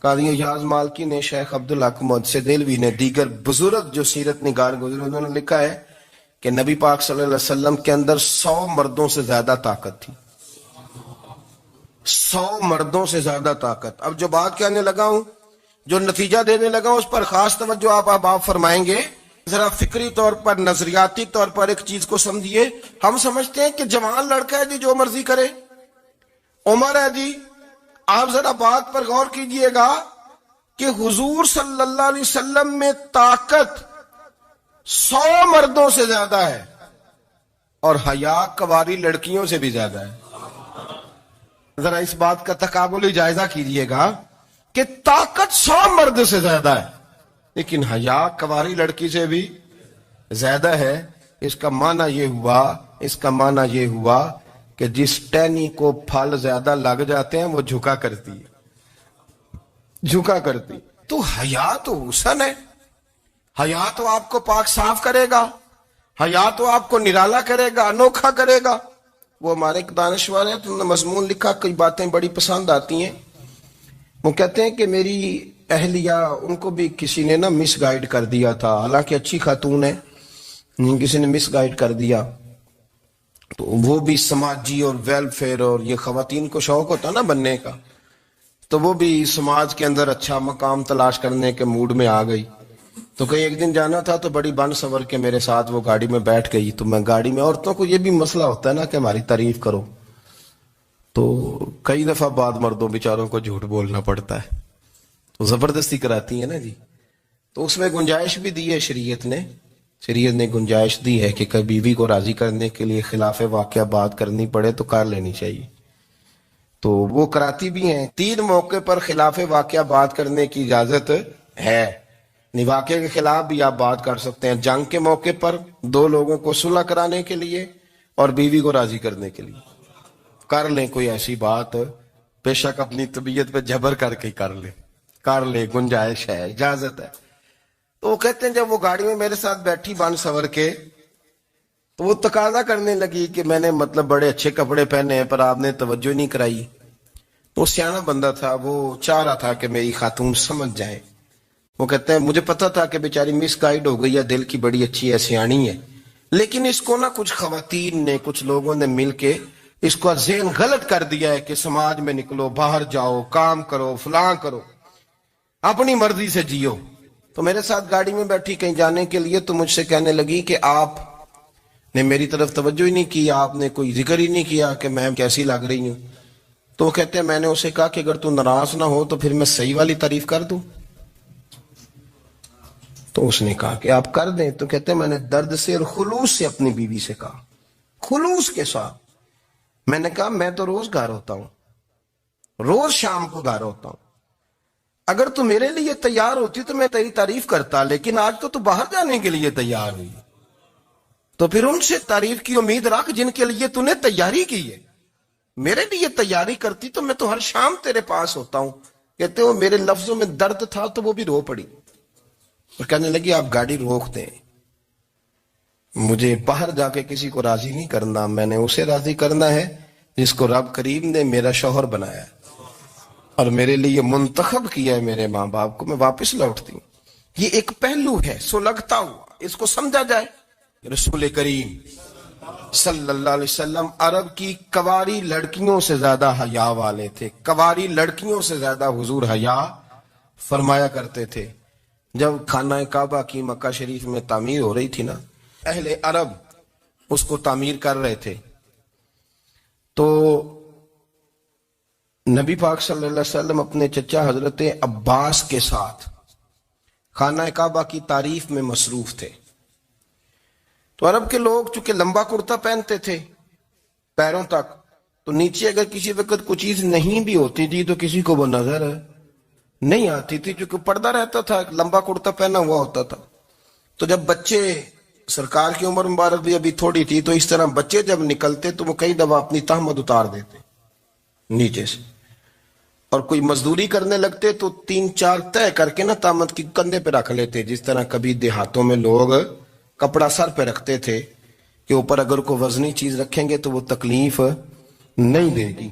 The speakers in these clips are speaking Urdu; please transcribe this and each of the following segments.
قاضی اعجاز مالکی نے، شیخ عبدالحق محدث دہلوی نے، دیگر بزرگ جو سیرت نگار گزرے انہوں نے لکھا ہے کہ نبی پاک صلی اللہ علیہ وسلم کے اندر 100 مردوں سے زیادہ طاقت تھی. 100 مردوں سے زیادہ طاقت. اب جو بات کہنے لگا ہوں، جو نتیجہ دینے لگا ہوں، اس پر خاص توجہ آپ فرمائیں گے. ذرا فکری طور پر، نظریاتی طور پر ایک چیز کو سمجھیے. ہم سمجھتے ہیں کہ جوان لڑکا ہے جی، جو مرضی کرے، عمر ہے جی. آپ ذرا بات پر غور کیجئے گا کہ حضور صلی اللہ علیہ وسلم میں طاقت 100 مردوں سے زیادہ ہے اور حیا کنواری لڑکیوں سے بھی زیادہ ہے. ذرا اس بات کا تقابلی جائزہ کیجئے گا کہ طاقت 100 مرد سے زیادہ ہے لیکن حیا کنواری لڑکی سے بھی زیادہ ہے. اس کا معنی یہ ہوا کہ جس ٹہنی کو پھل زیادہ لگ جاتے ہیں وہ جھکا کرتی. تو حیا تو حسن ہے، حیا تو آپ کو پاک صاف کرے گا، حیا تو آپ کو نرالا کرے گا، انوکھا کرے گا. وہ ہمارے ایک دانشور ہیں، تو انہوں نے مضمون لکھا، کئی باتیں بڑی پسند آتی ہیں. وہ کہتے ہیں کہ میری اہلیہ، ان کو بھی کسی نے مس گائیڈ کر دیا تھا، حالانکہ اچھی خاتون ہے، کسی نے مس گائیڈ کر دیا. تو وہ بھی سماجی اور ویلفیئر، اور یہ خواتین کو شوق ہوتا نا بننے کا، تو وہ بھی سماج کے اندر اچھا مقام تلاش کرنے کے موڈ میں آ گئی. تو کہیں ایک دن جانا تھا تو بڑی بن سور کے میرے ساتھ وہ گاڑی میں بیٹھ گئی. تو میں گاڑی میں، عورتوں کو یہ بھی مسئلہ ہوتا ہے نا کہ ہماری تعریف کرو، تو کئی دفعہ بعد مردوں بیچاروں کو جھوٹ بولنا پڑتا ہے، تو زبردستی کراتی ہے نا جی. تو اس میں گنجائش بھی دی ہے شریعت نے گنجائش دی ہے کہ کبھی بیوی کو راضی کرنے کے لیے خلاف واقعہ بات کرنی پڑے تو کر لینی چاہیے. تو وہ کراتی بھی ہیں. 3 موقع پر خلاف واقعہ بات کرنے کی اجازت ہے. واقعے کے خلاف بھی آپ بات کر سکتے ہیں. جنگ کے موقع پر 2 لوگوں کو صلح کرانے کے لیے اور بیوی کو راضی کرنے کے لیے کر لیں کوئی ایسی بات، بے شک اپنی طبیعت پہ جبر کر کے کر لیں، گنجائش ہے، اجازت ہے. تو وہ کہتے ہیں جب وہ گاڑی میں میرے ساتھ بیٹھی بن سور کے، تو وہ تقاضا کرنے لگی کہ میں نے بڑے اچھے کپڑے پہنے ہیں پر آپ نے توجہ نہیں کرائی. وہ سیانا بندہ تھا، وہ چاہ رہا تھا کہ میری خاتون سمجھ جائے. وہ کہتے ہیں مجھے پتا تھا کہ بیچاری مس گائیڈ ہو گئی ہے، دل کی بڑی اچھی ہے، سیانی ہے، لیکن اس کو کچھ خواتین نے، کچھ لوگوں نے مل کے اس کو ذہن غلط کر دیا ہے کہ سماج میں نکلو، باہر جاؤ، کام کرو، فلاں کرو، اپنی مرضی سے جیو. تو میرے ساتھ گاڑی میں بیٹھی کہیں جانے کے لیے، تو مجھ سے کہنے لگی کہ آپ نے میری طرف توجہ ہی نہیں کی، آپ نے کوئی ذکر ہی نہیں کیا کہ میں کیسی لگ رہی ہوں. تو وہ کہتے ہیں میں نے اسے کہا کہ اگر تو ناراض نہ ہو تو پھر میں صحیح والی تعریف کر دوں. تو اس نے کہا کہ آپ کر دیں. تو کہتے ہیں میں نے درد سے اور خلوص سے اپنی بیوی سے کہا، خلوص کے ساتھ. میں نے کہا میں تو روز گھر ہوتا ہوں، روز شام کو گھر ہوتا ہوں، اگر تو میرے لیے تیار ہوتی تو میں تیری تعریف کرتا، لیکن آج تو باہر جانے کے لیے تیار ہوئی، تو پھر ان سے تعریف کی امید رکھ جن کے لیے تو نے تیاری کی ہے. میرے لیے تیاری کرتی تو میں تو ہر شام تیرے پاس ہوتا ہوں. کہتے ہو میرے لفظوں میں درد تھا تو وہ بھی رو پڑی اور کہنے لگی آپ گاڑی روک دیں، مجھے باہر جا کے کسی کو راضی نہیں کرنا، میں نے اسے راضی کرنا ہے جس کو رب کریم نے میرا شوہر بنایا ہے اور میرے لیے منتخب کیا ہے میرے ماں باپ کو. میں واپس لوٹتی ہوں. یہ ایک پہلو ہے سلگتا ہوا، اس کو سمجھا جائے. رسول کریم صلی اللہ علیہ وسلم عرب کی کواری لڑکیوں سے زیادہ حیا والے تھے. کواری لڑکیوں سے زیادہ حضور حیا فرمایا کرتے تھے. جب خانہ کعبہ کی مکہ شریف میں تعمیر ہو رہی تھی نا، اہل عرب اس کو تعمیر کر رہے تھے، تو نبی پاک صلی اللہ علیہ وسلم اپنے چچا حضرت عباس کے ساتھ خانہ کعبہ کی تعریف میں مصروف تھے. تو عرب کے لوگ چونکہ لمبا کرتا پہنتے تھے پیروں تک، تو نیچے اگر کسی وقت کوئی چیز نہیں بھی ہوتی تھی تو کسی کو وہ نظر نہیں آتی تھی، چونکہ پردہ رہتا تھا، لمبا کرتا پہنا ہوا ہوتا تھا. تو جب بچے، سرکار کی عمر مبارک بھی ابھی تھوڑی تھی، تو اس طرح بچے جب نکلتے تو وہ کئی دفعہ اپنی تہمت اتار دیتے نیچے سے، اور کوئی مزدوری کرنے لگتے تو 3-4 طے کر کے تہمت کی کندھے پہ رکھ لیتے. جس طرح کبھی دیہاتوں میں لوگ کپڑا سر پہ رکھتے تھے کہ اوپر اگر کوئی وزنی چیز رکھیں گے تو وہ تکلیف نہیں دے گی.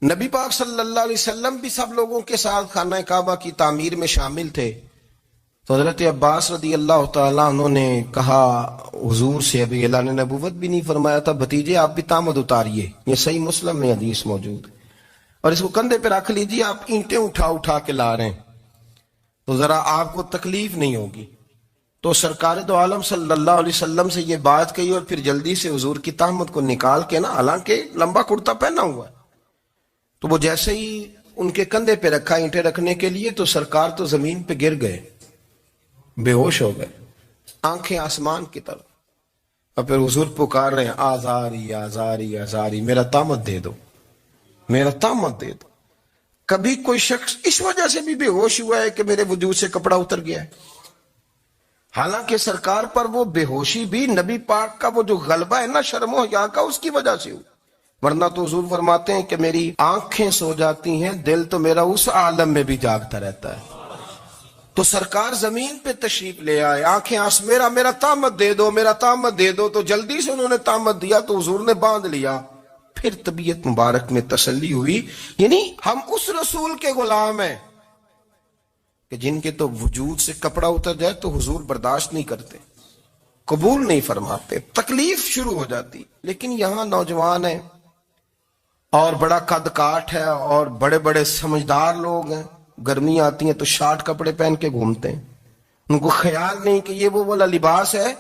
نبی پاک صلی اللہ علیہ وسلم بھی سب لوگوں کے ساتھ خانہ کعبہ کی تعمیر میں شامل تھے. تو حضرت عباس رضی اللہ تعالیٰ عنہ نے کہا حضور سے، ابھی اعلان نبوت بھی نہیں فرمایا تھا، بھتیجے آپ بھی تامد اتاریے. یہ صحیح مسلم میں حدیث موجود ہے. اور اس کو کندھے پہ رکھ لیجیے، آپ اینٹیں اٹھا اٹھا کے لا رہے ہیں تو ذرا آپ کو تکلیف نہیں ہوگی. تو سرکار دو عالم صلی اللہ علیہ وسلم سے یہ بات کہی اور پھر جلدی سے حضور کی تہمت کو نکال کے نا، حالانکہ لمبا کرتا پہنا ہوا ہے، تو وہ جیسے ہی ان کے کندھے پہ رکھا اینٹیں رکھنے کے لیے تو سرکار تو زمین پہ گر گئے، بے ہوش ہو گئے، آنکھیں آسمان کی طرف. اور پھر حضور پکار رہے ہیں آزاری آزاری آزاری، میرا تامت دے دو، میرا تامت دے دو. کبھی کوئی شخص اس وجہ سے بھی بے ہوش ہوا ہے کہ میرے وجود سے کپڑا اتر گیا ہے؟ حالانکہ سرکار پر وہ بے ہوشی بھی نبی پاک کا وہ جو غلبہ ہے نا شرم و حیا کا، اس کی وجہ سے ہوئی. ورنہ تو حضور فرماتے ہیں کہ میری آنکھیں سو جاتی ہیں، دل تو میرا اس عالم میں بھی جاگتا رہتا ہے. تو سرکار زمین پہ تشریف لے آئے، آنکھیں میرا تامت دے دو، میرا تامت دے دو. تو جلدی سے انہوں نے تامت دیا تو حضور نے باندھ لیا. پھر طبیعت مبارک میں تسلی ہوئی. یعنی ہم اس رسول کے غلام ہیں کہ جن کے تو وجود سے کپڑا اتر جائے تو حضور برداشت نہیں کرتے، قبول نہیں فرماتے، تکلیف شروع ہو جاتی. لیکن یہاں نوجوان ہیں اور بڑا قد کاٹ ہے اور بڑے بڑے سمجھدار لوگ ہیں، گرمی آتی ہیں تو شارٹ کپڑے پہن کے گھومتے ہیں. ان کو خیال نہیں کہ یہ وہ والا لباس ہے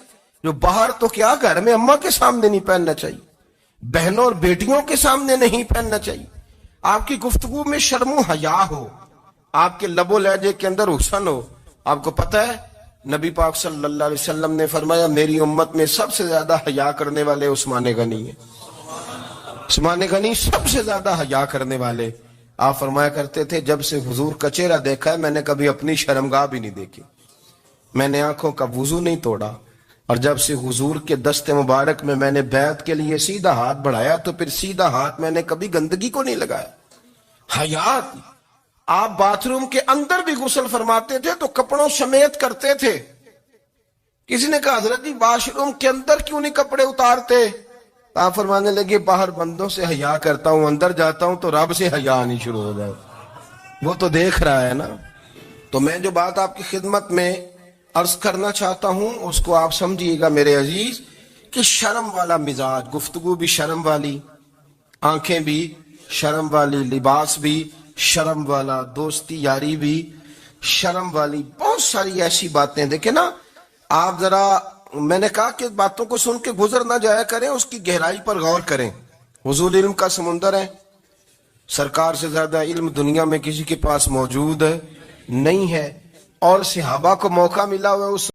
جو باہر تو کیا گھر میں اماں کے سامنے نہیں پہننا چاہیے، بہنوں اور بیٹیوں کے سامنے نہیں پہننا چاہیے. آپ کی گفتگو میں شرم و حیا ہو، آپ کے لب و لہجے کے اندر حسن ہو. آپ کو پتہ ہے نبی پاک صلی اللہ علیہ وسلم نے فرمایا میری امت میں سب سے زیادہ حیا کرنے والے عثمان غنی ہیں. عثمان غنی سب سے زیادہ حیا کرنے والے. آپ فرمایا کرتے تھے جب سے حضور کا چہرہ دیکھا ہے میں نے کبھی اپنی شرمگاہ بھی نہیں دیکھی، میں نے آنکھوں کا وضو نہیں توڑا، اور جب سے حضور کے دست مبارک میں میں نے بیعت کے لیے سیدھا ہاتھ بڑھایا تو پھر سیدھا ہاتھ میں نے کبھی گندگی کو نہیں لگایا. حیات. آپ باتھ روم کے اندر بھی غسل فرماتے تھے تو کپڑوں سمیت کرتے تھے. کسی نے کہا حضرت جی واش روم کے اندر کیوں نہیں کپڑے اتارتے؟ آپ فرمانے لگے باہر بندوں سے حیا کرتا ہوں، اندر جاتا ہوں تو رب سے حیا آنی شروع ہو جائے، وہ تو دیکھ رہا ہے نا. تو میں جو بات آپ کی خدمت میں عرض کرنا چاہتا ہوں اس کو آپ سمجھیے گا میرے عزیز، کہ شرم والا مزاج، گفتگو بھی شرم والی، آنکھیں بھی شرم والی، لباس بھی شرم والا، دوستی یاری بھی شرم والی، بہت ساری ایسی باتیں. دیکھیں نا آپ ذرا، میں نے کہا کہ باتوں کو سن کے گزر نہ جایا کریں، اس کی گہرائی پر غور کریں. حضور علم کا سمندر ہے، سرکار سے زیادہ علم دنیا میں کسی کے پاس موجود نہیں ہے، اور صحابہ کو موقع ملا ہوا ہے اس